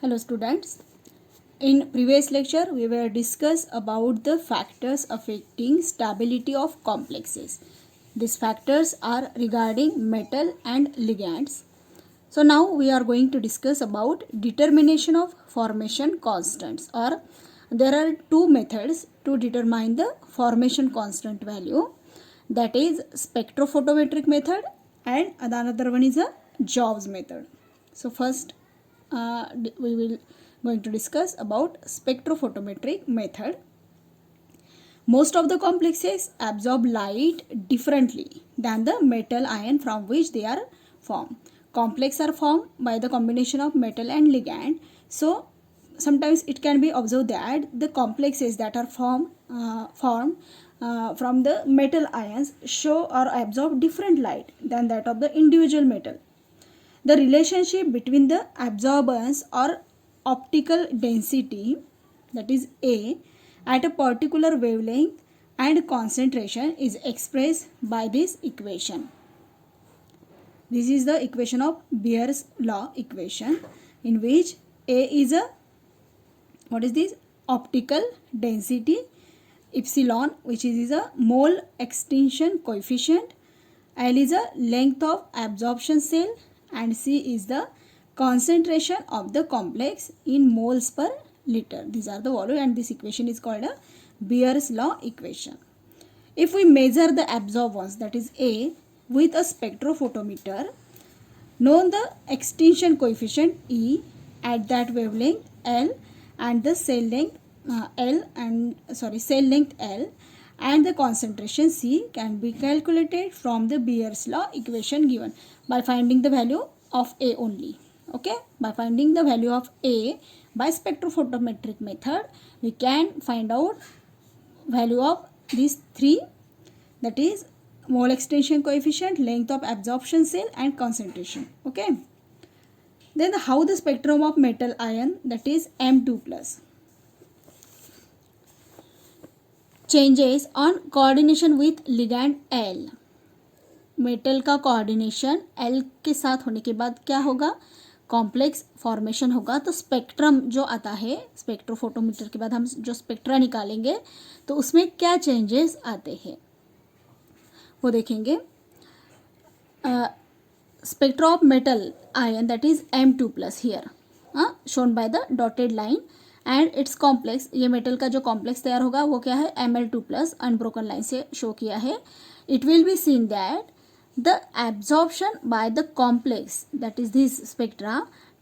Hello students. In previous lecture we were discuss about the factors affecting stability of complexes. These factors are regarding metal and ligands. So now we are going to discuss about determination of formation constants, or there are two methods to determine the formation constant value, that is spectrophotometric method and another one is a Jobs method. So first we will going to discuss about spectrophotometric method. Most of the complexes absorb light differently than the metal ion from which they are formed. Complex are formed by the combination of metal and ligand. So sometimes it can be observed that the complexes that are formed from the metal ions show or absorb different light than that of the individual metal. The relationship between the absorbance or optical density, that is A, at a particular wavelength and concentration is expressed by this equation. This is the equation of Beer's law equation, in which A is a, what is this? Optical density, epsilon, which is a mole extinction coefficient, L is a length of absorption cell, and C is the concentration of the complex in moles per liter. These are the volume, and this equation is called a Beer's law equation. If we measure the absorbance, that is A, with a spectrophotometer, know the extinction coefficient E at that wavelength L and the cell length cell length L and the concentration C can be calculated from the Beer's law equation given by finding the value of A only. Okay, by finding the value of A by spectrophotometric method, we can find out value of these three, that is mole extinction coefficient, length of absorption cell and concentration. Okay, then how the spectrum of metal ion, that is M2 plus, changes on coordination with ligand L. Metal का coordination L के साथ होने के बाद क्या होगा? Complex formation होगा. तो स्पेक्ट्रम जो आता है, स्पेक्ट्रोफोटोमीटर के बाद हम जो स्पेक्ट्रा निकालेंगे तो उसमें क्या चेंजेस आते हैं वो देखेंगे. Spectra of metal ion, that is M2 plus here shown by the dotted line, and it's complex, ये मेटल का जो कॉम्प्लेक्स तैयार होगा वो क्या है? Ml2 प्लस, अनब्रोकन लाइन से शो किया है. It will be seen that the absorption by the complex, that is this spectra,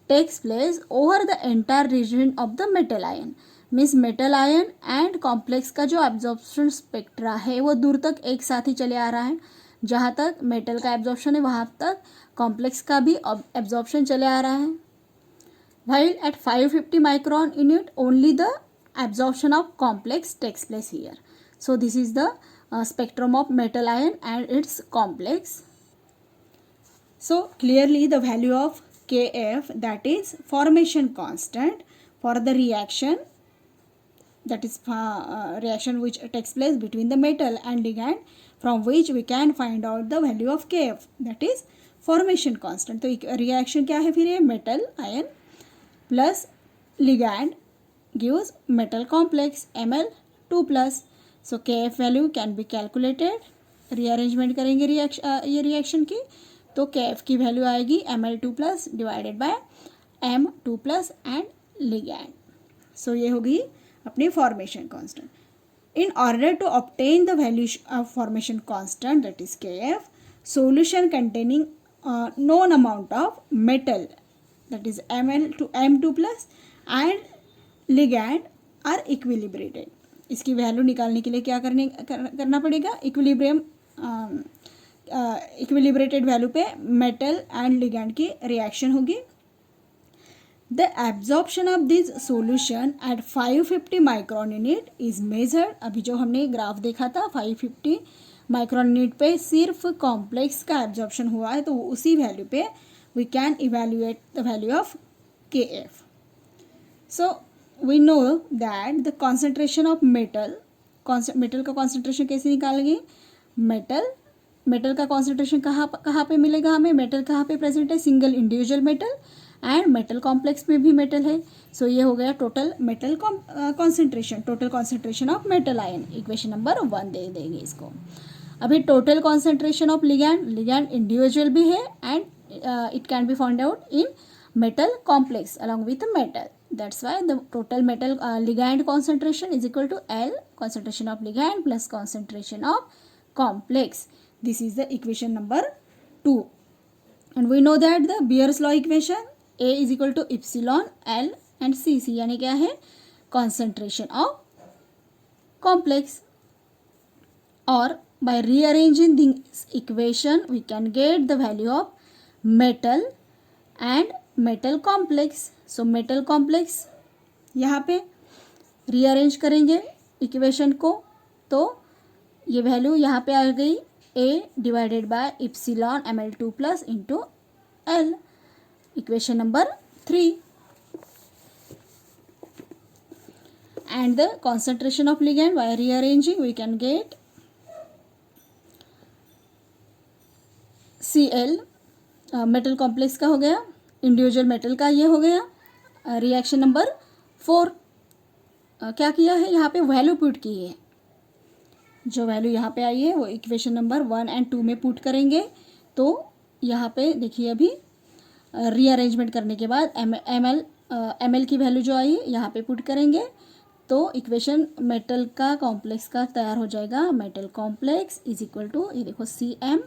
takes place over the entire region of the metal ion. Means metal ion and complex का जो absorption spectra है वो दूर तक एक साथ ही चले आ रहा है. जहाँ तक metal का absorption है वहाँ तक complex का भी absorption चले आ रहा है. While at 550 micron unit only the absorption of complex takes place here. So this is the spectrum of metal ion and its complex. So clearly the value of Kf, that is formation constant for the reaction, that is reaction which takes place between the metal and ligand, from which we can find out the value of Kf, that is formation constant. तो reaction क्या है फिर ये? metal ion plus ligand gives metal complex Ml2 plus. So Kf value can be calculated. rearrangement करेंगे ये reaction की, तो Kf की वैल्यू आएगी Ml2 plus divided by M2 plus and ligand. So ये होगी अपनी formation constant. In order to obtain the value of formation constant, that is Kf, solution containing known amount of metal, that is M2 plus and ligand are equilibrated. इसकी value निकालने के लिए क्या करना पड़ेगा? इक्विलिब्रेटेड वैल्यू पे मेटल एंड लिगैंड की reaction होगी. The absorption of this solution at 550 micron unit is measured. अभी जो हमने ग्राफ देखा था 550 माइक्रोन यूनिट पे सिर्फ कॉम्प्लेक्स का एब्जॉर्प्शन हुआ है, तो उसी वैल्यू पे we can evaluate the value of Kf. So we know that the concentration of metal का कॉन्सेंट्रेशन कैसे निकालेंगे? मेटल का कॉन्सेंट्रेशन कहाँ पे मिलेगा हमें? मेटल कहाँ पे प्रेजेंट है? Single individual metal and metal complex में भी मेटल है. सो ये हो गया total metal concentration, total concentration of metal ion. Equation number 1 दे देंगे इसको. अभी total concentration of ligand, ligand individual भी है and it can be found out in metal complex along with metal. That's why the total metal ligand concentration is equal to L, concentration of ligand plus concentration of complex. This is the equation number 2. And we know that the Beer's law equation, A is equal to epsilon L and C. C यानी क्या है? concentration of complex. Or by rearranging this equation we can get the value of metal and metal complex. So metal complex यहाँ पे rearrange करेंगे equation को तो ये value यहाँ पे आ गई A divided by epsilon Ml2 plus into L. Equation number 3. And the concentration of ligand by rearranging we can get Cl. Metal complex का हो गया, इंडिविजुअल मेटल का ये हो गया. रिएक्शन नंबर 4 क्या किया है, यहाँ पे वैल्यू पुट की है. जो वैल्यू यहाँ पे आई है वो इक्वेशन नंबर 1 एंड 2 में पुट करेंगे. तो यहाँ पे देखिए अभी रीअरेंजमेंट करने के बाद ml की वैल्यू जो आई है यहाँ पे पुट करेंगे तो इक्वेशन मेटल का कॉम्प्लेक्स का तैयार हो जाएगा. Metal complex is equal to ये देखो Cm,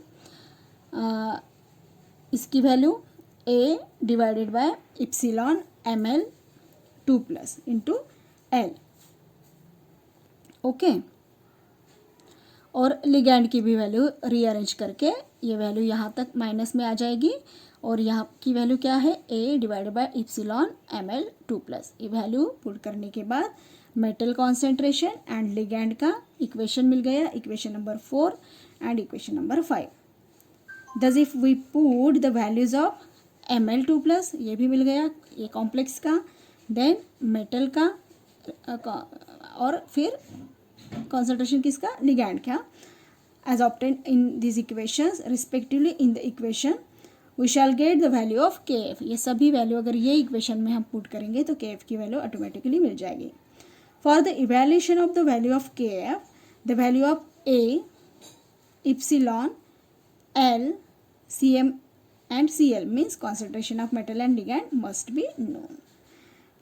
इसकी value A divided by epsilon Ml2 plus into L. Okay. और लिगैंड की भी वैल्यू रीअरेंज करके ये वैल्यू यहाँ तक माइनस में आ जाएगी और यहाँ की वैल्यू क्या है A divided by epsilon Ml2 plus. ये वैल्यू पुट करने के बाद मेटल कॉन्सेंट्रेशन एंड लिगैंड का इक्वेशन मिल गया, equation number 4 and equation number 5. Thus if we put the values of Ml2 plus ये भी मिल गया ये कॉम्प्लेक्स का, देन मेटल का और फिर कॉन्सेंट्रेशन किसका, लिगैंड का, as obtain in this equations respectively in the equation we shall get the value of Kf. ये सभी वैल्यू अगर ये इक्वेशन में हम पुट करेंगे तो Kf की वैल्यू ऑटोमेटिकली मिल जाएगी. For the evaluation of the value of Kf, the value of A, epsilon L, Cm and Cl means concentration of metal and ligand must be known.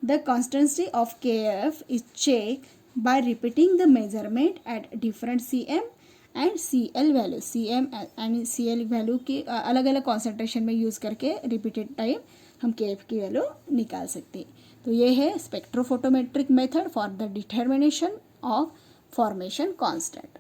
The constancy of Kf is checked by repeating the measurement at different Cm and Cl value. Cm and Cl value की अलग अलग concentration में use करके repeated time हम Kf की value निकाल सकते हैं. तो ये है spectrophotometric method for the determination of formation constant.